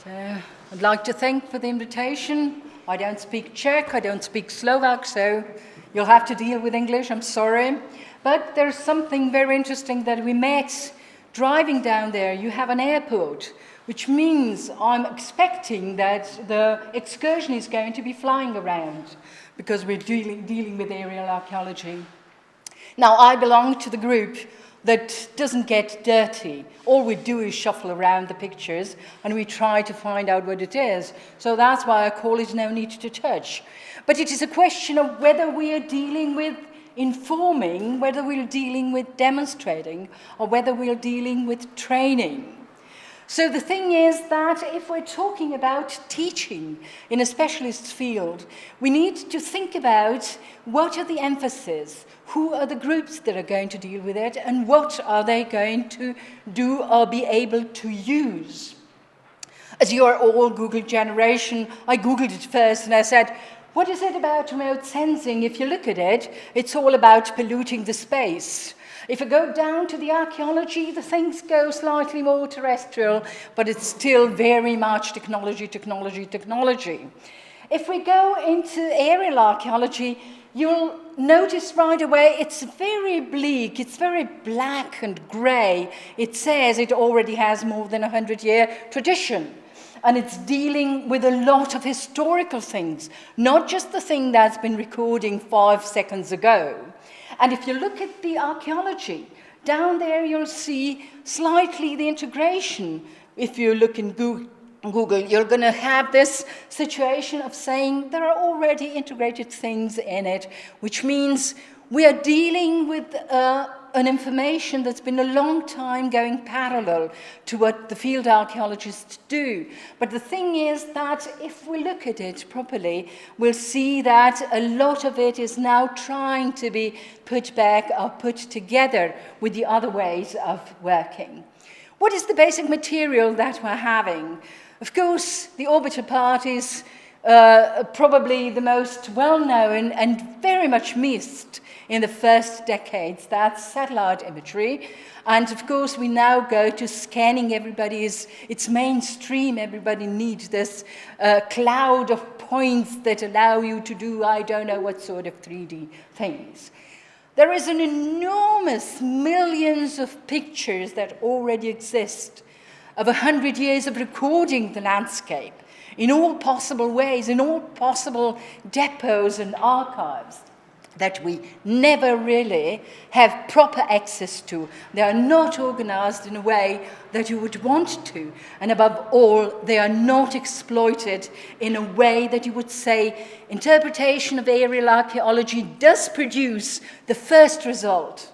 So I'd like to thank for the invitation. I don't speak Czech, I don't speak Slovak, so you'll have to deal with English, I'm sorry. But there's something very interesting that we met driving down there. You have an airport, which means I'm expecting that the excursion is going to be flying around because we're dealing with aerial archaeology. Now, I belong to the group that doesn't get dirty. All we do is shuffle around the pictures and we try to find out what it is. So that's why I call it no need to touch. But it is a question of whether we are dealing with informing, whether we're dealing with demonstrating, or whether we're dealing with training. So the thing is that if we're talking about teaching in a specialist field, we need to think about what are the emphases, who are the groups that are going to deal with it, and what are they going to do or be able to use. As you are all Google generation, I Googled it first and I said, what is it about remote sensing? If you look at it, it's all about polluting the space. If you go down to the archaeology, the things go slightly more terrestrial, but it's still very much technology, technology, technology. If we go into aerial archaeology, you'll notice right away it's very bleak, it's very black and grey. It says it already has more than 100-year tradition. And it's dealing with a lot of historical things, not just the thing that's been recording 5 seconds ago. And if you look at the archaeology, down there you'll see slightly the integration. If you look in Google, you're going to have this situation of saying there are already integrated things in it, which means we are dealing with an information that's been a long time going parallel to what the field archaeologists do. But the thing is that if we look at it properly, we'll see that a lot of it is now trying to be put back or put together with the other ways of working. What is the basic material that we're having? Of course, the orbital part is probably the most well-known and very much missed in the first decades. That's satellite imagery. And of course, we now go to scanning it's mainstream. Everybody needs this cloud of points that allow you to do I don't know what sort of 3D things. There is an enormous millions of pictures that already exist of 100 years of recording the landscape in all possible ways, in all possible depots and archives that we never really have proper access to. They are not organized in a way that you would want to. And above all, they are not exploited in a way that you would say interpretation of aerial archaeology does produce the first result,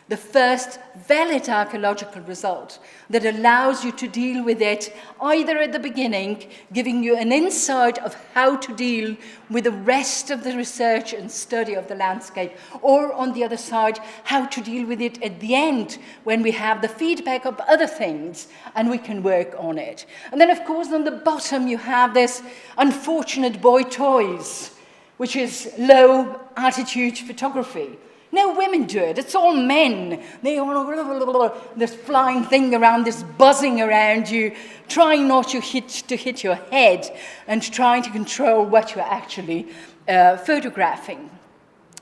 the first valid archaeological result that allows you to deal with it either at the beginning, giving you an insight of how to deal with the rest of the research and study of the landscape, or on the other side, how to deal with it at the end when we have the feedback of other things and we can work on it. And then, of course, on the bottom, you have this unfortunate boy toys, which is low altitude photography. No women do it, it's all men. They all this flying thing around, this buzzing around you, trying not to hit your head and trying to control what you're actually photographing.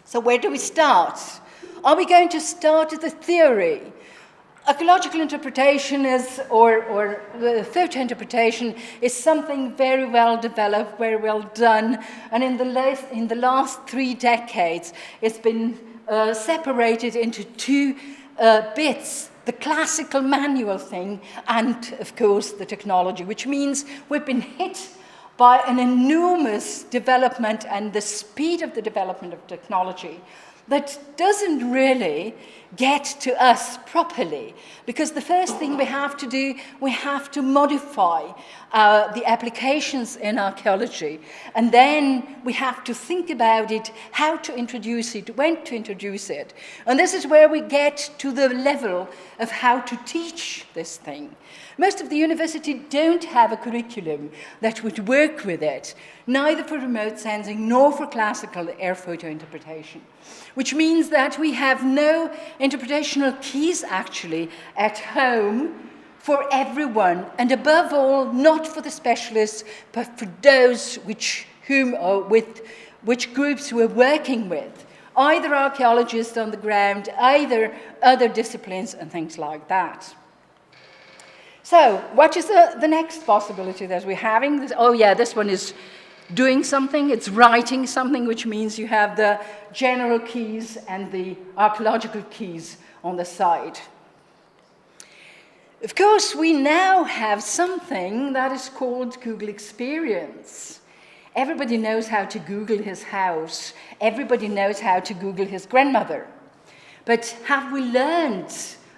So where do we start? Are we going to start at the theory? Archaeological interpretation or the photo interpretation is something very well developed, very well done, and in the last 3 decades, it's been separated into 2 bits, the classical manual thing and, of course, the technology, which means we've been hit by an enormous development and the speed of the development of technology that doesn't really get to us properly, because the first thing we have to do, we have to modify the applications in archaeology, and then we have to think about it, how to introduce it, when to introduce it. And this is where we get to the level of how to teach this thing. Most of the university don't have a curriculum that would work with it, neither for remote sensing nor for classical air photo interpretation, which means that we have no interpretational keys actually at home for everyone, and above all, not for the specialists, but for those which groups we're working with, either archaeologists on the ground, either other disciplines and things like that. So, what is the next possibility that we're having? Oh yeah, this one is doing something, it's writing something, which means you have the general keys and the archaeological keys on the side. Of course, we now have something that is called Google Experience. Everybody knows how to Google his house. Everybody knows how to Google his grandmother. But have we learned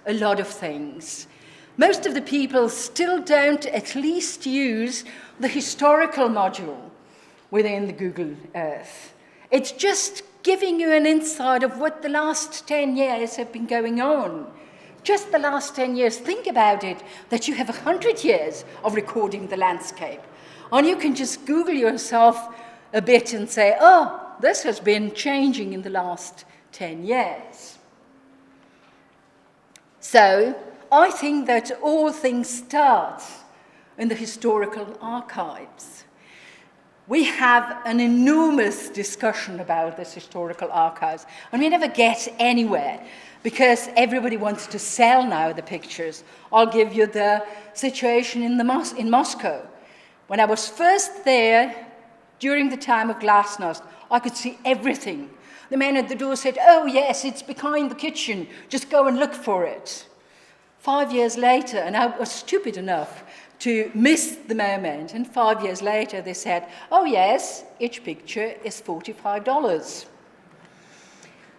a lot of things? Most of the people still don't at least use the historical module within the Google Earth. It's just giving you an insight of what the last 10 years have been going on. Just the last 10 years, think about it, that you have 100 years of recording the landscape. And you can just Google yourself a bit and say, oh, this has been changing in the last 10 years. So, I think that all things start in the historical archives. We have an enormous discussion about this historical archives, and we never get anywhere, because everybody wants to sell now the pictures. I'll give you the situation in Moscow. When I was first there, during the time of Glasnost, I could see everything. The man at the door said, oh yes, it's behind the kitchen, just go and look for it. 5 years later, and I was stupid enough to miss the moment, and 5 years later they said, oh yes, each picture is $45.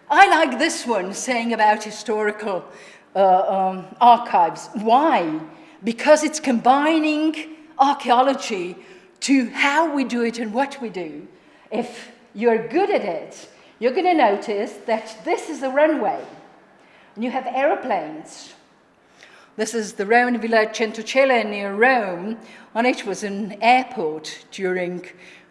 I like this one saying about historical archives. Why? Because it's combining archaeology to how we do it and what we do. If you're good at it, you're going to notice that this is a runway, and you have aeroplanes. This is the Roman Villa Centocelle near Rome, and it was an airport during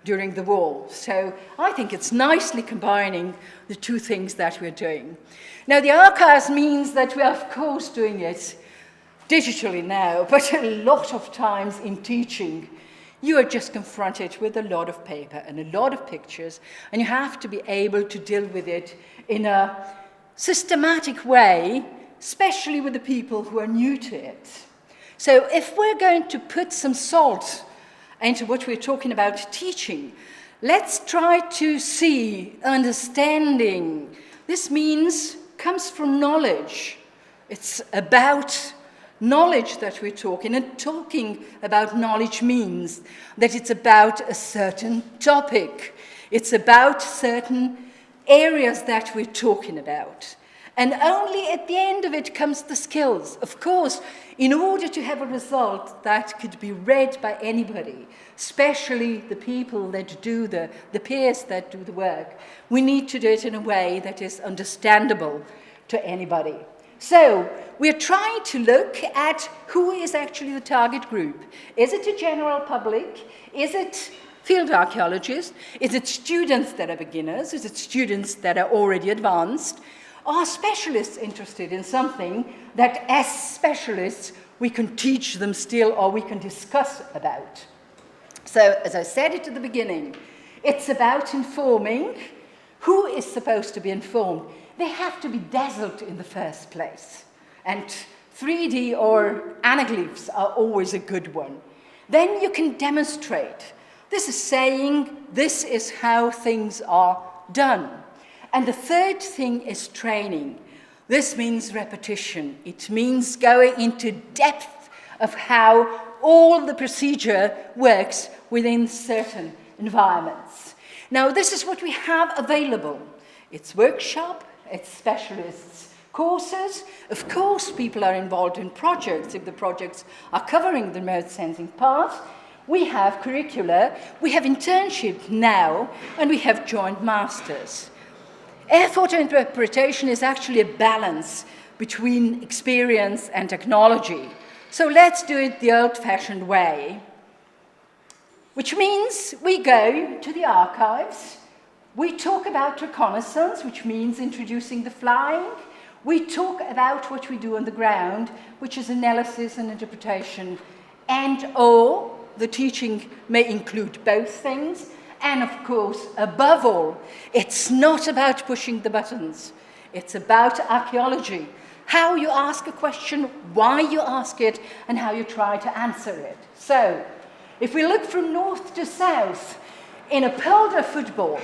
the war. So I think it's nicely combining the two things that we're doing. Now, the archives means that we are, of course, doing it digitally now, but a lot of times in teaching, you are just confronted with a lot of paper and a lot of pictures, and you have to be able to deal with it in a systematic way, especially with the people who are new to it. So if we're going to put some salt into what we're talking about teaching, let's try to see understanding. This comes from knowledge. It's about knowledge that we're talking, and talking about knowledge means that it's about a certain topic. It's about certain areas that we're talking about. And only at the end of it comes the skills. Of course, in order to have a result that could be read by anybody, especially the people that do the peers that do the work, we need to do it in a way that is understandable to anybody. So, we're trying to look at who is actually the target group. Is it the general public? Is it field archaeologists? Is it students that are beginners? Is it students that are already advanced? Are specialists interested in something that, as specialists, we can teach them still or we can discuss about? So, as I said it at the beginning, it's about informing. Who is supposed to be informed? They have to be dazzled in the first place. And 3D or anaglyphs are always a good one. Then you can demonstrate. This is saying, this is how things are done. And the third thing is training. This means repetition. It means going into depth of how all the procedure works within certain environments. Now, this is what we have available. It's workshop, it's specialists' courses. Of course, people are involved in projects if the projects are covering the remote sensing part. We have curricula, we have internship now, and we have joint masters. Air photo interpretation is actually a balance between experience and technology. So let's do it the old-fashioned way, which means we go to the archives, we talk about reconnaissance, which means introducing the flying, We talk about what we do on the ground, which is analysis and interpretation, and/or the teaching may include both things. And of course, above all, it's not about pushing the buttons. It's about archaeology. How you ask a question, why you ask it, and how you try to answer it. So, if we look from north to south, in a polder football,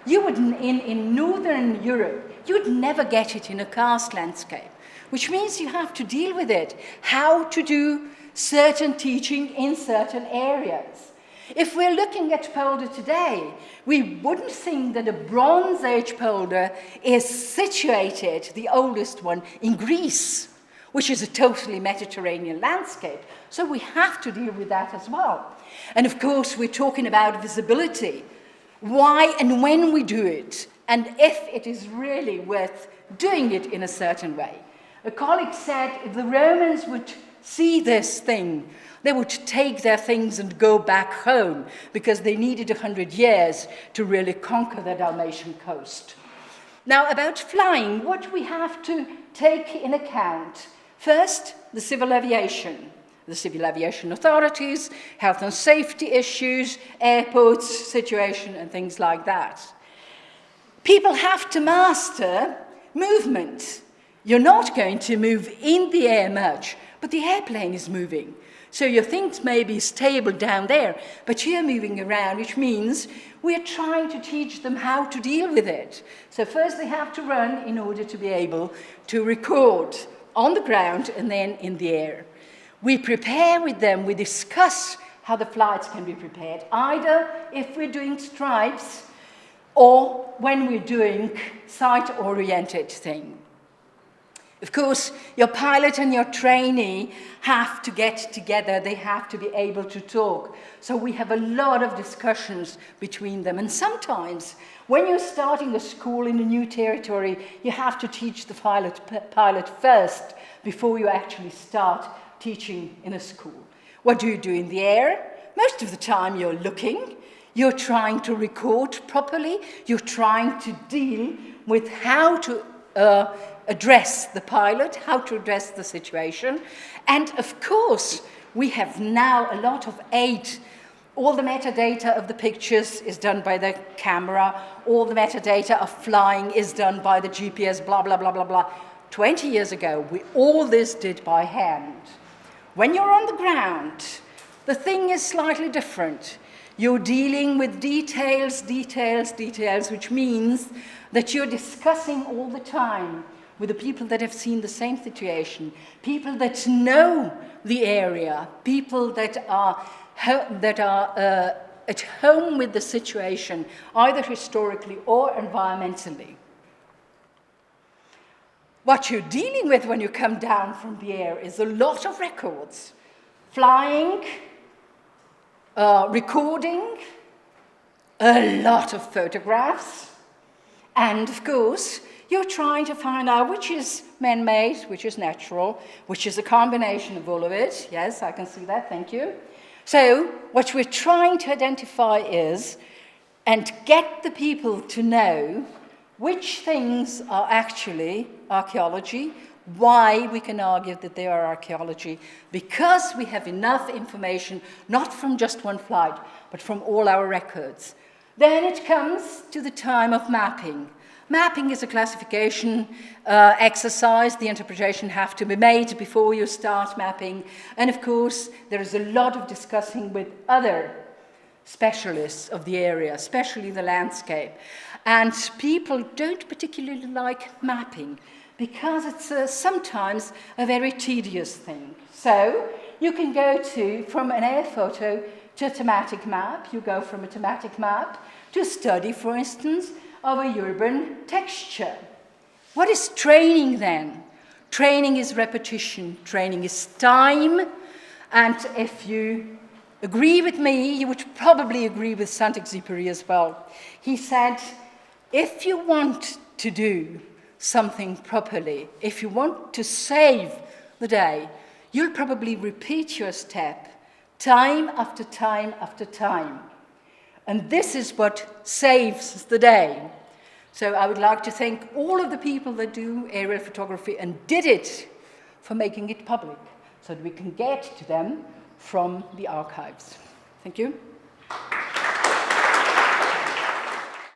you would, in Northern Europe, you would never get it in a karst landscape, which means you have to deal with it, how to do certain teaching in certain areas. If we're looking at polder today, we wouldn't think that a Bronze Age polder is situated, the oldest one, in Greece, which is a totally Mediterranean landscape. So we have to deal with that as well. And of course, we're talking about visibility. Why and when we do it, and if it is really worth doing it in a certain way. A colleague said if the Romans would see this thing, they would take their things and go back home because they needed 100 years to really conquer the Dalmatian coast. Now, about flying, what we have to take in account. First, the civil aviation authorities, health and safety issues, airports, situation, and things like that. People have to master movement. You're not going to move in the air much, but the airplane is moving. So your things may be stable down there, but you're moving around, which means we're trying to teach them how to deal with it. So first they have to run in order to be able to record on the ground and then in the air. We prepare with them, we discuss how the flights can be prepared, either if we're doing stripes or when we're doing site-oriented thing. Of course, your pilot and your trainee have to get together. They have to be able to talk. So we have a lot of discussions between them. And sometimes, when you're starting a school in a new territory, you have to teach the pilot first before you actually start teaching in a school. What do you do in the air? Most of the time, you're looking. You're trying to record properly. You're trying to deal with how to address the pilot, how to address the situation. And of course, we have now a lot of aid. All the metadata of the pictures is done by the camera. All the metadata of flying is done by the GPS, blah, blah, blah, blah, blah. 20 years ago, all this did by hand. When you're on the ground, the thing is slightly different. You're dealing with details, which means that you're discussing all the time with the people that have seen the same situation, people that know the area, people that are at home with the situation, either historically or environmentally. What you're dealing with when you come down from the air is a lot of records. Flying, recording, a lot of photographs, and of course, you're trying to find out which is man-made, which is natural, which is a combination of all of it. Yes, I can see that, thank you. So, what we're trying to identify is, and get the people to know which things are actually archaeology, why we can argue that they are archaeology, because we have enough information, not from just one flight, but from all our records. Then it comes to the time of mapping. Mapping is a classification exercise. The interpretation have to be made before you start mapping. And of course, there is a lot of discussing with other specialists of the area, especially the landscape. And people don't particularly like mapping because it's sometimes a very tedious thing. So you can go from an air photo to a thematic map. You go from a thematic map to a study, for instance, of a urban texture. What is training then? Training is repetition, training is time, and if you agree with me, you would probably agree with Saint-Exupéry as well. He said, if you want to do something properly, if you want to save the day, you'll probably repeat your step time after time after time. And this is what saves the day. So I would like to thank all of the people that do aerial photography and did it for making it public, so that we can get to them from the archives. Thank you.